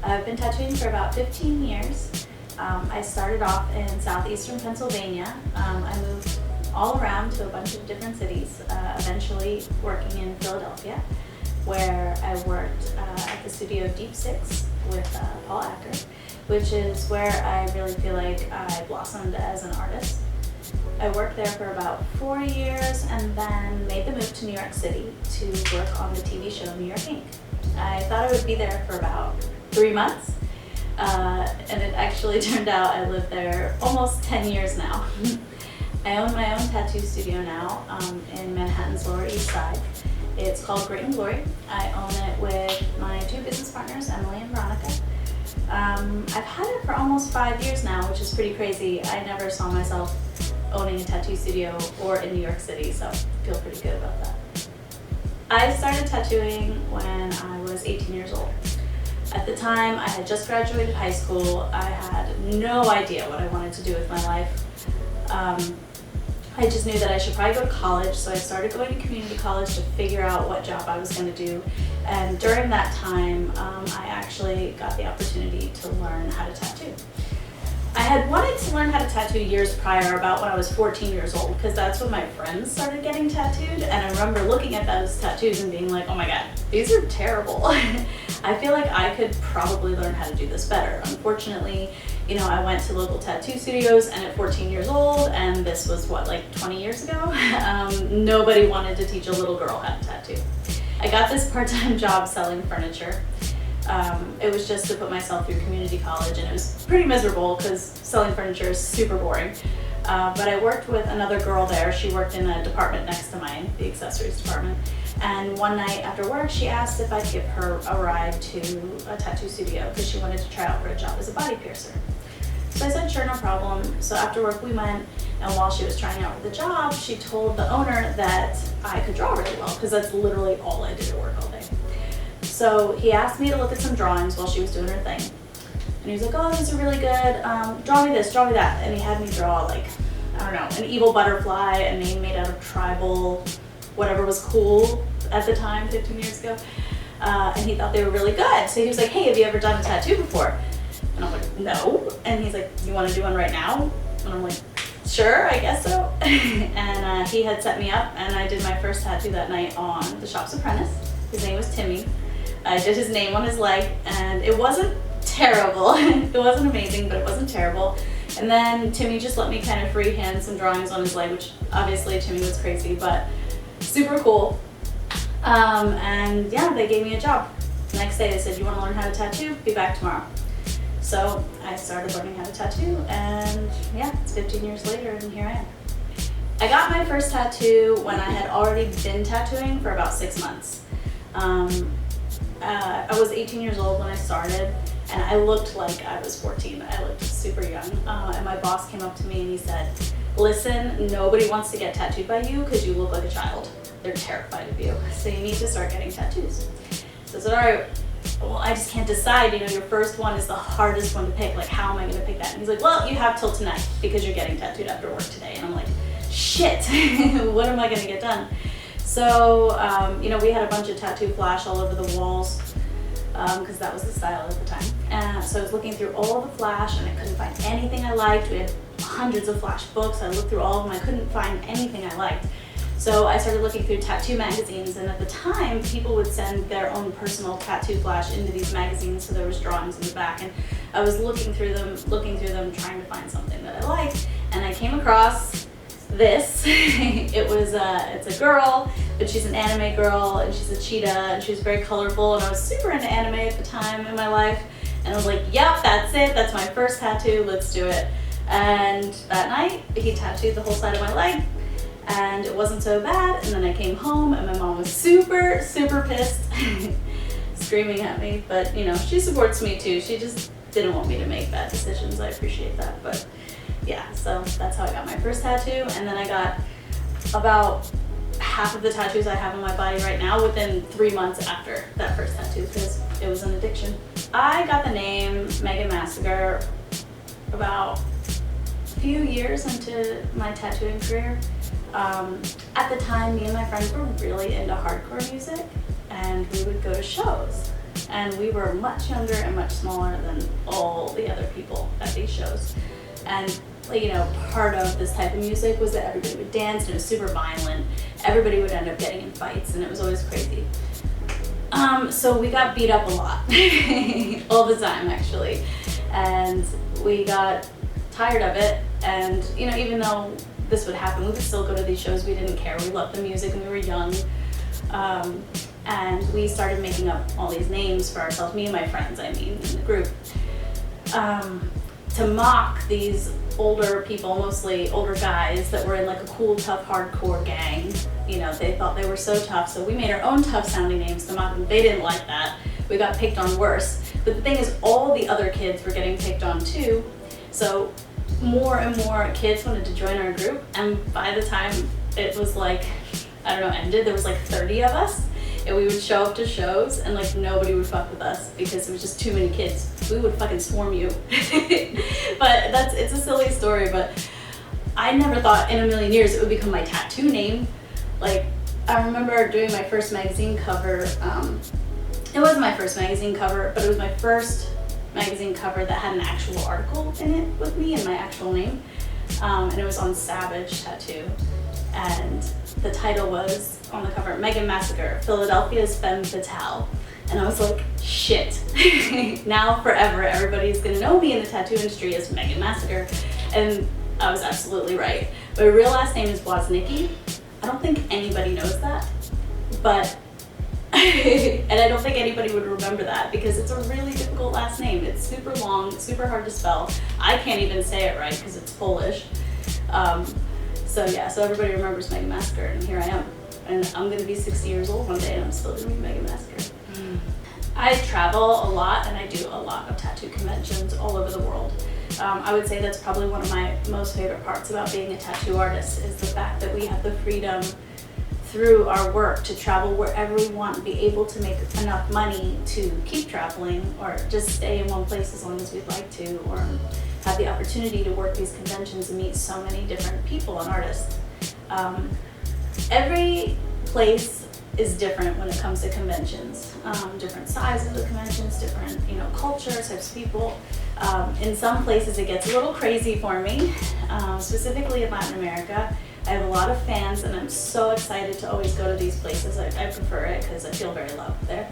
I've been tattooing for about 15 years. I started off in southeastern Pennsylvania. I moved all around to a bunch of different cities, eventually working in Philadelphia, where I worked at the studio Deep Six with Paul Acker, which is where I really feel like I blossomed as an artist. I worked there for about 4 years and then made the move to New York City to work on the TV show New York Inc. I thought I would be there for about 3 months, and it actually turned out I lived there almost 10 years now. I own my own tattoo studio now in Manhattan's Lower East Side. It's called Great and Glory. I own it with my 2 business partners, Emily and Veronica. I've had it for almost 5 years now, which is pretty crazy. I never saw myself owning a tattoo studio or in New York City, so I feel pretty good about that. I started tattooing when I was 18 years old. At the time, I had just graduated high school. I had no idea what I wanted to do with my life. I just knew that I should probably go to college, so I started going to community college to figure out what job I was going to do. And during that time, I actually got the opportunity to learn how to tattoo. I had wanted to learn how to tattoo years prior, about when I was 14 years old, because that's when my friends started getting tattooed, and I remember looking at those tattoos and being like, oh my god, these are terrible. I feel like I could probably learn how to do this better. Unfortunately, I went to local tattoo studios, and at 14 years old, and this was like 20 years ago, nobody wanted to teach a little girl how to tattoo. I got this part-time job selling furniture. It was just to put myself through community college, and it was pretty miserable because selling furniture is super boring. But I worked with another girl there. She worked in a department next to mine, the accessories department. And one night after work, she asked if I'd give her a ride to a tattoo studio because she wanted to try out for a job as a body piercer. So I said, sure, no problem. So after work we went, and while she was trying out for the job, she told the owner that I could draw really well because that's literally all I did at work all day. So he asked me to look at some drawings while she was doing her thing. And he was like, oh, these are really good. Draw me this, draw me that. And he had me draw, like, I don't know, an evil butterfly, a name made out of tribal, whatever was cool at the time, 15 years ago. And he thought they were really good. So he was like, hey, have you ever done a tattoo before? And I'm like, no. And he's like, you want to do one right now? And I'm like, sure, I guess so. And he had set me up, and I did my first tattoo that night on the shop's apprentice. His name was Timmy. I did his name on his leg, and it wasn't terrible. It wasn't amazing, but it wasn't terrible. And then Timmy just let me kind of freehand some drawings on his leg, which obviously Timmy was crazy, but super cool. And yeah, they gave me a job. The next day they said, you want to learn how to tattoo? Be back tomorrow. So I started learning how to tattoo, and yeah, it's 15 years later, and here I am. I got my first tattoo when I had already been tattooing for about 6 months. I was 18 years old when I started, and I looked like I was 14. I looked super young. And my boss came up to me and he said, listen, nobody wants to get tattooed by you because you look like a child. They're terrified of you. So you need to start getting tattoos. So I said, all right, well, I just can't decide. Your first one is the hardest one to pick. Like, how am I going to pick that? And he's like, well, you have till tonight because you're getting tattooed after work today. And I'm like, shit, what am I going to get done? So, we had a bunch of tattoo flash all over the walls because that was the style at the time. So I was looking through all the flash, and I couldn't find anything I liked. We had hundreds of flash books. I looked through all of them. I couldn't find anything I liked. So I started looking through tattoo magazines, and at the time, people would send their own personal tattoo flash into these magazines, so there was drawings in the back, and I was looking through them, trying to find something that I liked, and I came across this. It's a girl, but she's an anime girl, and she's a cheetah, and she was very colorful, and I was super into anime at the time in my life, and I was like, yep, that's it, that's my first tattoo, let's do it. And that night, he tattooed the whole side of my leg, and it wasn't so bad, and then I came home, and my mom was super, super pissed, screaming at me, but she supports me too. She just didn't want me to make bad decisions. I appreciate that, but yeah, so that's how I got my first tattoo, and then I got about half of the tattoos I have on my body right now within 3 months after that first tattoo, because it was an addiction. I got the name Massacre about a few years into my tattooing career. At the time, me and my friends were really into hardcore music, and we would go to shows. and we were much younger and much smaller than all the other people at these shows. And you know, part of this type of music was that everybody would dance, and it was super violent. Everybody would end up getting in fights, and it was always crazy. So we got beat up a lot, all the time actually, and we got tired of it. And you know, even though this would happen, we would still go to these shows. We didn't care. We loved the music, and we were young. And we started making up all these names for ourselves, me and my friends, I mean, in the group, to mock these older people, mostly older guys that were in like a cool, tough, hardcore gang. You know, they thought they were so tough, so we made our own tough sounding names to mock them. They didn't like that. We got picked on worse. But the thing is, all the other kids were getting picked on too. So more and more kids wanted to join our group, and by the time it was like, I don't know, ended, there was like 30 of us, and we would show up to shows and like nobody would fuck with us because it was just too many kids. We would fucking swarm you. But it's a silly story, but I never thought in a million years it would become my tattoo name. Like, I remember doing my first magazine cover. It wasn't my first magazine cover, but it was my first magazine cover that had an actual article in it with me and my actual name. And it was on Savage Tattoo. And the title was on the cover, Megan Massacre, Philadelphia's Femme Fatale. And I was like, shit. Now forever, everybody's gonna know me in the tattoo industry as Megan Massacre. And I was absolutely right. My real last name is Woznicki. I don't think anybody knows that, but, and I don't think anybody would remember that because it's a really difficult last name. It's super long, super hard to spell. I can't even say it right because it's Polish. So yeah, so everybody remembers Megan Massacre, and here I am. And I'm gonna be 60 years old one day, and I'm still gonna be Megan Massacre. I travel a lot, and I do a lot of tattoo conventions all over the world. I would say that's probably one of my most favorite parts about being a tattoo artist is the fact that we have the freedom through our work to travel wherever we want, be able to make enough money to keep traveling or just stay in one place as long as we'd like to, or have the opportunity to work these conventions and meet so many different people and artists. Every place is different when it comes to conventions. Different sizes of conventions, different cultures, types of people. In some places it gets a little crazy for me, specifically in Latin America. I have a lot of fans and I'm so excited to always go to these places. I prefer it because I feel very loved there.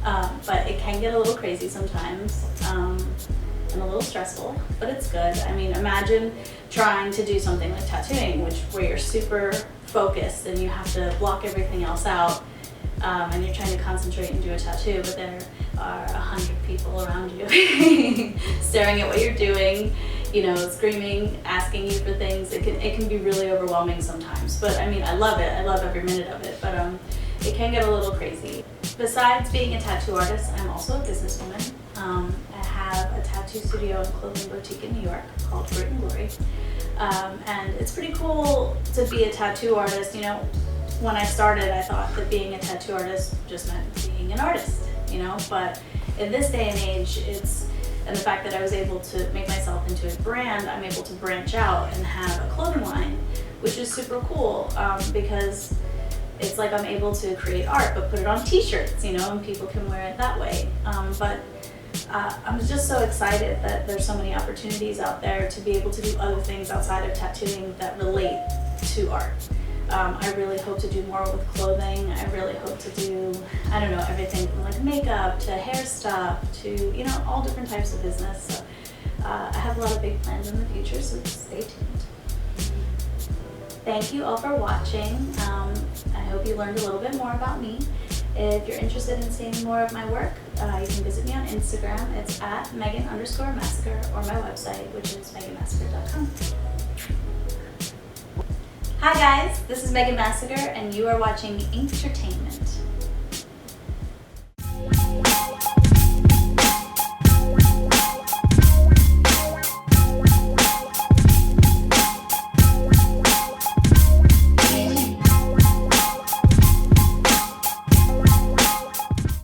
But it can get a little crazy sometimes and a little stressful, but it's good. I mean, imagine trying to do something like tattooing, where you're super focused and you have to block everything else out, and you're trying to concentrate and do a tattoo, but there are 100 people around you staring at what you're doing, screaming, asking you for things. It can be really overwhelming sometimes, but I mean, I love it. I love every minute of it, but it can get a little crazy. Besides being a tattoo artist, I'm also a businesswoman. I have a tattoo studio and clothing boutique in New York called Grit and Glory. And it's pretty cool to be a tattoo artist. When I started, I thought that being a tattoo artist just meant being an artist, but in this day and age, and the fact that I was able to make myself into a brand, I'm able to branch out and have a clothing line, which is super cool, because it's like I'm able to create art, but put it on t-shirts, and people can wear it that way. But I'm just so excited that there's so many opportunities out there to be able to do other things outside of tattooing that relate to art. I really hope to do more with clothing. I really hope to do, everything from like makeup to hair stuff to, all different types of business. So I have a lot of big plans in the future, so stay tuned. Thank you all for watching. I hope you learned a little bit more about me. If you're interested in seeing more of my work, you can visit me on Instagram. It's at Megan_Massacre, or my website, which is meganmassacre.com. Hi guys, this is Megan Massacre, and you are watching Entertainment.